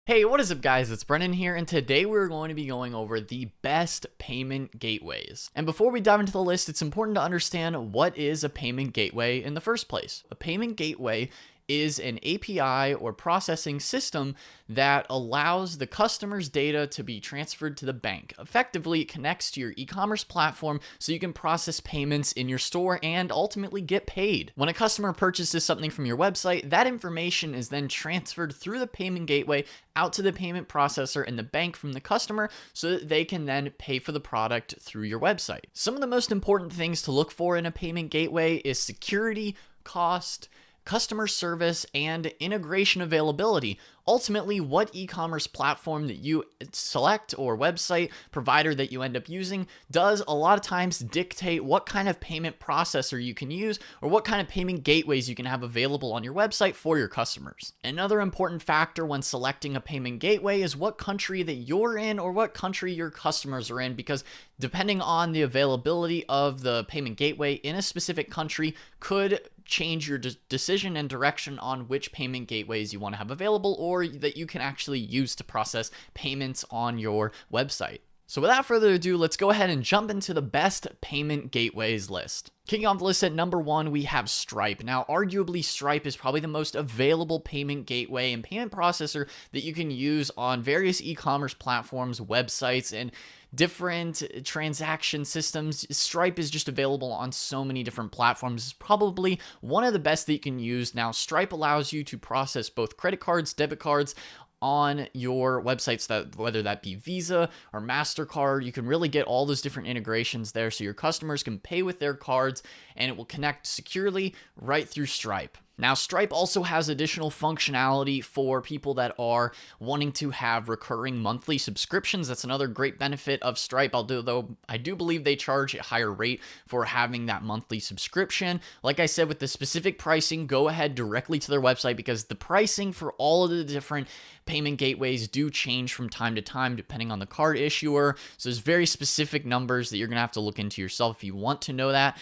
Hey, what is up guys? It's Brennan here, and today we're going to be going over the best payment gateways. And before we dive into the list, it's important to understand what is a payment gateway in the first place. A payment gateway is an API or processing system that allows the customer's data to be transferred to the bank. Effectively, it connects to your e-commerce platform so you can process payments in your store and ultimately get paid. When a customer purchases something from your website, that information is then transferred through the payment gateway out to the payment processor and the bank from the customer so that they can then pay for the product through your website. Some of the most important things to look for in a payment gateway is security, cost, customer service, and integration availability. Ultimately, what e-commerce platform that you select or website provider that you end up using does a lot of times dictate what kind of payment processor you can use or what kind of payment gateways you can have available on your website for your customers. Another important factor when selecting a payment gateway is what country that you're in or what country your customers are in, because depending on the availability of the payment gateway in a specific country could change your decision and direction on which payment gateways you want to have available or that you can actually use to process payments on your website. So without further ado, let's go ahead and jump into the best payment gateways list. Kicking off the list at number 1, we have Stripe. Now, arguably, Stripe is probably the most available payment gateway and payment processor that you can use on various e-commerce platforms, websites, and different transaction systems. Stripe is just available on so many different platforms. It's probably one of the best that you can use. Now, Stripe allows you to process both credit cards, debit cards, on your websites, that whether that be Visa or MasterCard, you can really get all those different integrations there so your customers can pay with their cards and it will connect securely right through Stripe. Now, Stripe also has additional functionality for people that are wanting to have recurring monthly subscriptions. That's another great benefit of Stripe, although I do believe they charge a higher rate for having that monthly subscription. Like I said, with the specific pricing, go ahead directly to their website because the pricing for all of the different payment gateways do change from time to time depending on the card issuer. So there's very specific numbers that you're going to have to look into yourself if you want to know that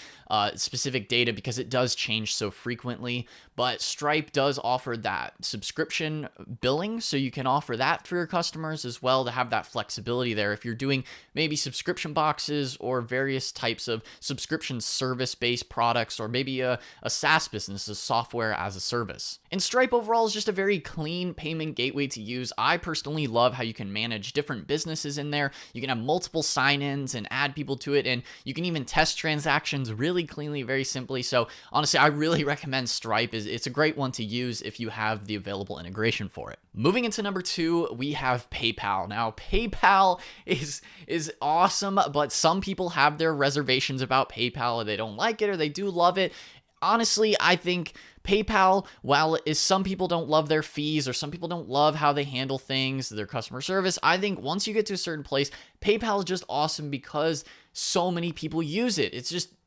specific data, because it does change so frequently. But Stripe does offer that subscription billing, so you can offer that for your customers as well to have that flexibility there if you're doing maybe subscription boxes or various types of subscription service-based products, or maybe a SaaS business, a software as a service. And Stripe overall is just a very clean payment gateway to use. I personally love how you can manage different businesses in there. You can have multiple sign-ins and add people to it, and you can even test transactions really cleanly, very simply. So honestly, I really recommend Stripe. It's a great one to use if you have the available integration for it. Moving into number 2, we have PayPal. Now, PayPal is awesome, but some people have their reservations about PayPal, or they don't like it, or they do love it. Honestly, I think PayPal, while some people don't love their fees or some people don't love how they handle things, their customer service, I think once you get to a certain place, PayPal is just awesome because so many people use it.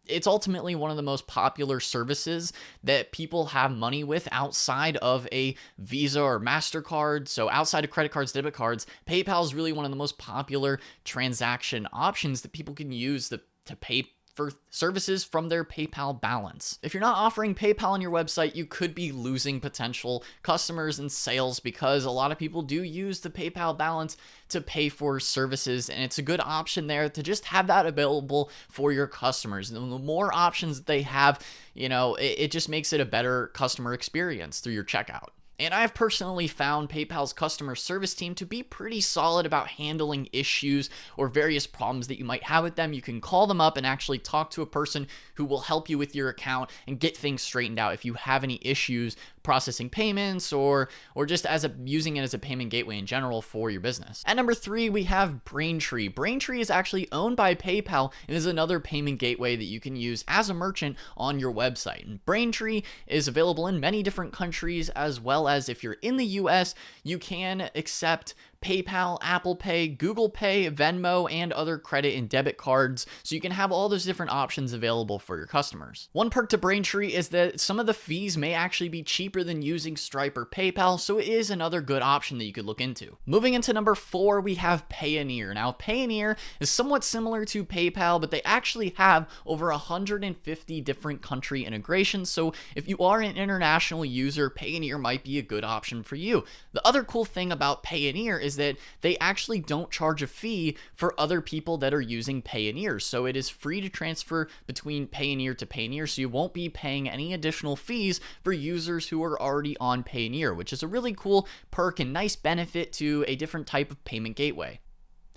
It's ultimately one of the most popular services that people have money with outside of a Visa or MasterCard. So outside of credit cards, debit cards, PayPal is really one of the most popular transaction options that people can use to pay for services from their PayPal balance. If you're not offering PayPal on your website, you could be losing potential customers and sales because a lot of people do use the PayPal balance to pay for services, and it's a good option there to just have that available for your customers. And the more options that they have, it just makes it a better customer experience through your checkout. And I've personally found PayPal's customer service team to be pretty solid about handling issues or various problems that you might have with them. You can call them up and actually talk to a person who will help you with your account and get things straightened out if you have any issues processing payments or just using it as a payment gateway in general for your business. At number 3, we have Braintree. Braintree is actually owned by PayPal and is another payment gateway that you can use as a merchant on your website. And Braintree is available in many different countries, as well as if you're in the US, you can accept PayPal, Apple Pay, Google Pay, Venmo, and other credit and debit cards, so you can have all those different options available for your customers. One perk to Braintree is that some of the fees may actually be cheaper cheaper than using Stripe or PayPal, so it is another good option that you could look into. Moving into number 4, we have Payoneer. Now, Payoneer is somewhat similar to PayPal, but they actually have over 150 different country integrations, so if you are an international user, Payoneer might be a good option for you. The other cool thing about Payoneer is that they actually don't charge a fee for other people that are using Payoneer, so it is free to transfer between Payoneer to Payoneer, so you won't be paying any additional fees for users who are already on Payoneer, which is a really cool perk and nice benefit to a different type of payment gateway.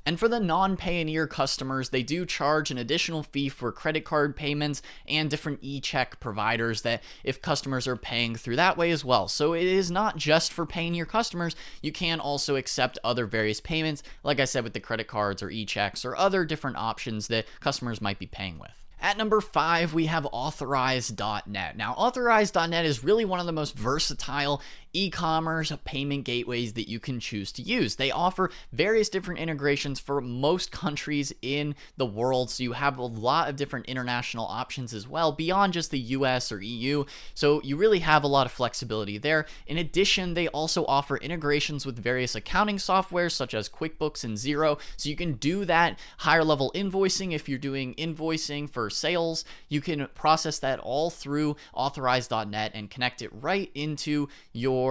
And for the non-Payoneer customers, they do charge an additional fee for credit card payments and different e-check providers that if customers are paying through that way as well. So it is not just for Payoneer customers. You can also accept other various payments, like I said, with the credit cards or e-checks or other different options that customers might be paying with. At number 5, we have Authorize.net. Now, Authorize.net is really one of the most versatile e-commerce payment gateways that you can choose to use. They offer various different integrations for most countries in the world, so you have a lot of different international options as well, beyond just the US or EU, so you really have a lot of flexibility there. In addition, they also offer integrations with various accounting software such as QuickBooks and Xero, so you can do that higher level invoicing. If you're doing invoicing for sales, you can process that all through Authorize.net and connect it right into your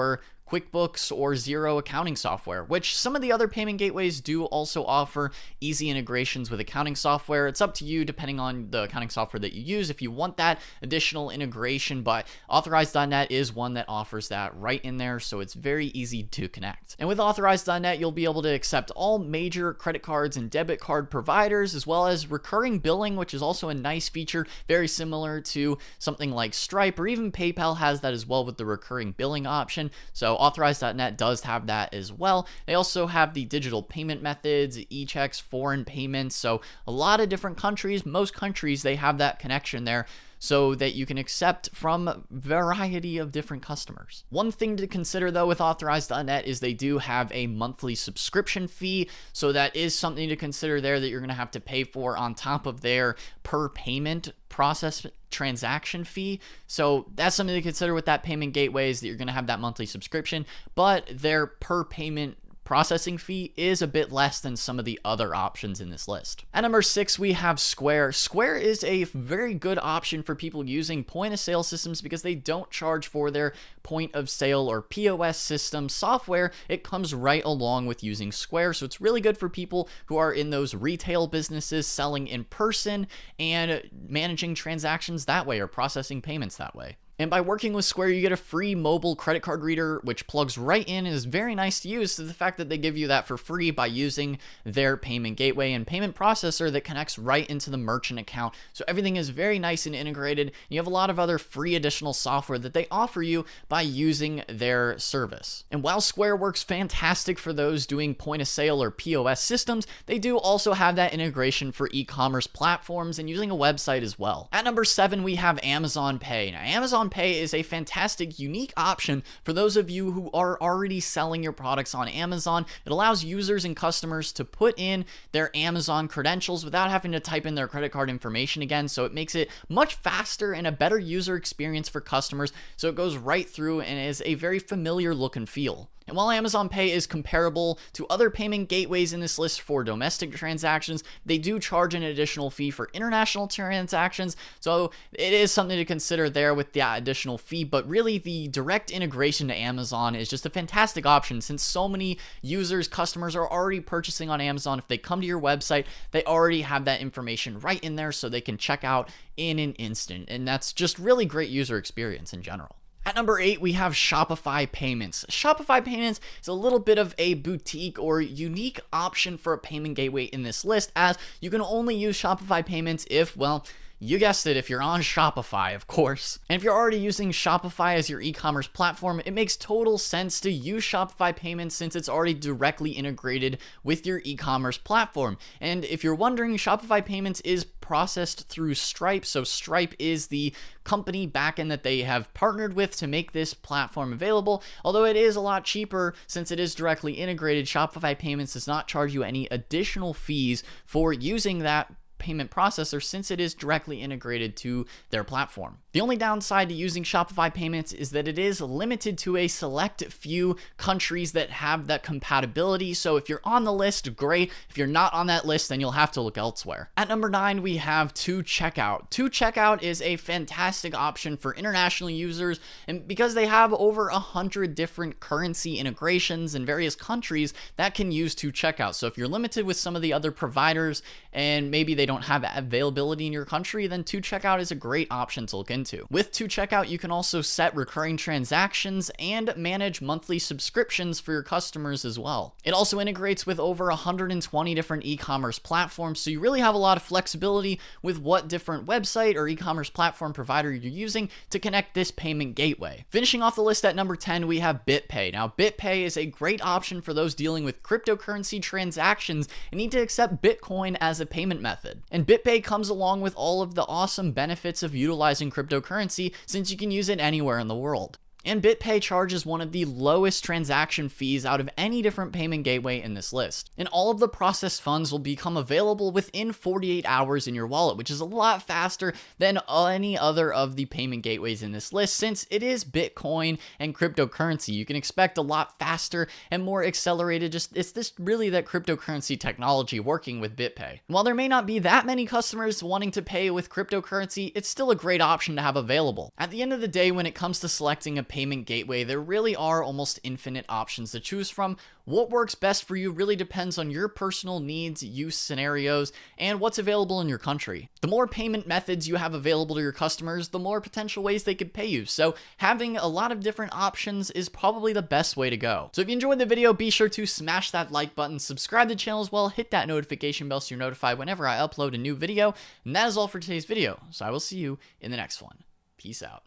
QuickBooks or Xero accounting software, which some of the other payment gateways do also offer easy integrations with accounting software. It's up to you depending on the accounting software that you use if you want that additional integration, but Authorize.net is one that offers that right in there, so it's very easy to connect. And with Authorize.net, you'll be able to accept all major credit cards and debit card providers, as well as recurring billing, which is also a nice feature, very similar to something like Stripe, or even PayPal has that as well with the recurring billing option. So Authorize.net does have that as well. They also have the digital payment methods, e-checks, foreign payments. So a lot of different countries, most countries, they have that connection there so that you can accept from a variety of different customers. One thing to consider though with Authorize.net is they do have a monthly subscription fee. So that is something to consider there that you're gonna have to pay for on top of their per payment process transaction fee. So that's something to consider with that payment gateway, is that you're going to have that monthly subscription, but their per payment processing fee is a bit less than some of the other options in this list. At number 6, we have Square. Square is a very good option for people using point of sale systems because they don't charge for their point of sale or POS system software. It comes right along with using Square. So it's really good for people who are in those retail businesses selling in person and managing transactions that way or processing payments that way. And by working with Square, you get a free mobile credit card reader, which plugs right in and is very nice to use. So the fact that they give you that for free by using their payment gateway and payment processor that connects right into the merchant account. So everything is very nice and integrated. You have a lot of other free additional software that they offer you by using their service. And while Square works fantastic for those doing point of sale or POS systems, they do also have that integration for e-commerce platforms and using a website as well. At number 7, we have Amazon Pay. Now, Amazon Pay is a fantastic, unique option for those of you who are already selling your products on Amazon. It allows users and customers to put in their Amazon credentials without having to type in their credit card information again. So it makes it much faster and a better user experience for customers. So it goes right through and is a very familiar look and feel. And while Amazon Pay is comparable to other payment gateways in this list for domestic transactions, they do charge an additional fee for international transactions. So it is something to consider there with that additional fee. But really, the direct integration to Amazon is just a fantastic option since so many users, customers are already purchasing on Amazon. If they come to your website, they already have that information right in there so they can check out in an instant. And that's just really great user experience in general. At number 8, we have Shopify Payments. Shopify Payments is a little bit of a boutique or unique option for a payment gateway in this list, as you can only use Shopify Payments if, well, you guessed it, if you're on Shopify, of course. And if you're already using Shopify as your e-commerce platform, it makes total sense to use Shopify Payments since it's already directly integrated with your e-commerce platform. And if you're wondering, Shopify Payments is processed through Stripe. So Stripe is the company backend that they have partnered with to make this platform available. Although it is a lot cheaper since it is directly integrated, Shopify Payments does not charge you any additional fees for using that payment processor since it is directly integrated to their platform. The only downside to using Shopify Payments is that it is limited to a select few countries that have that compatibility. So if you're on the list, great. If you're not on that list, then you'll have to look elsewhere. At number 9, we have 2Checkout. 2Checkout is a fantastic option for international users, and because they have over 100 different currency integrations in various countries that can use 2Checkout. So if you're limited with some of the other providers and maybe they don't have availability in your country, then 2Checkout is a great option to look into. With 2Checkout, you can also set recurring transactions and manage monthly subscriptions for your customers as well. It also integrates with over 120 different e-commerce platforms, so you really have a lot of flexibility with what different website or e-commerce platform provider you're using to connect this payment gateway. Finishing off the list at number 10, we have BitPay. Now, BitPay is a great option for those dealing with cryptocurrency transactions and need to accept Bitcoin as a payment method. And BitPay comes along with all of the awesome benefits of utilizing cryptocurrency since you can use it anywhere in the world. And BitPay charges one of the lowest transaction fees out of any different payment gateway in this list. And all of the processed funds will become available within 48 hours in your wallet, which is a lot faster than any other of the payment gateways in this list. Since it is Bitcoin and cryptocurrency, you can expect a lot faster and more accelerated. It's this really that cryptocurrency technology working with BitPay. And while there may not be that many customers wanting to pay with cryptocurrency, it's still a great option to have available. At the end of the day, when it comes to selecting a payment gateway, there really are almost infinite options to choose from. What works best for you really depends on your personal needs, use scenarios, and what's available in your country. The more payment methods you have available to your customers, the more potential ways they could pay you. So having a lot of different options is probably the best way to go. So if you enjoyed the video, be sure to smash that like button, subscribe to the channel as well, hit that notification bell so you're notified whenever I upload a new video. And that is all for today's video. So I will see you in the next one. Peace out.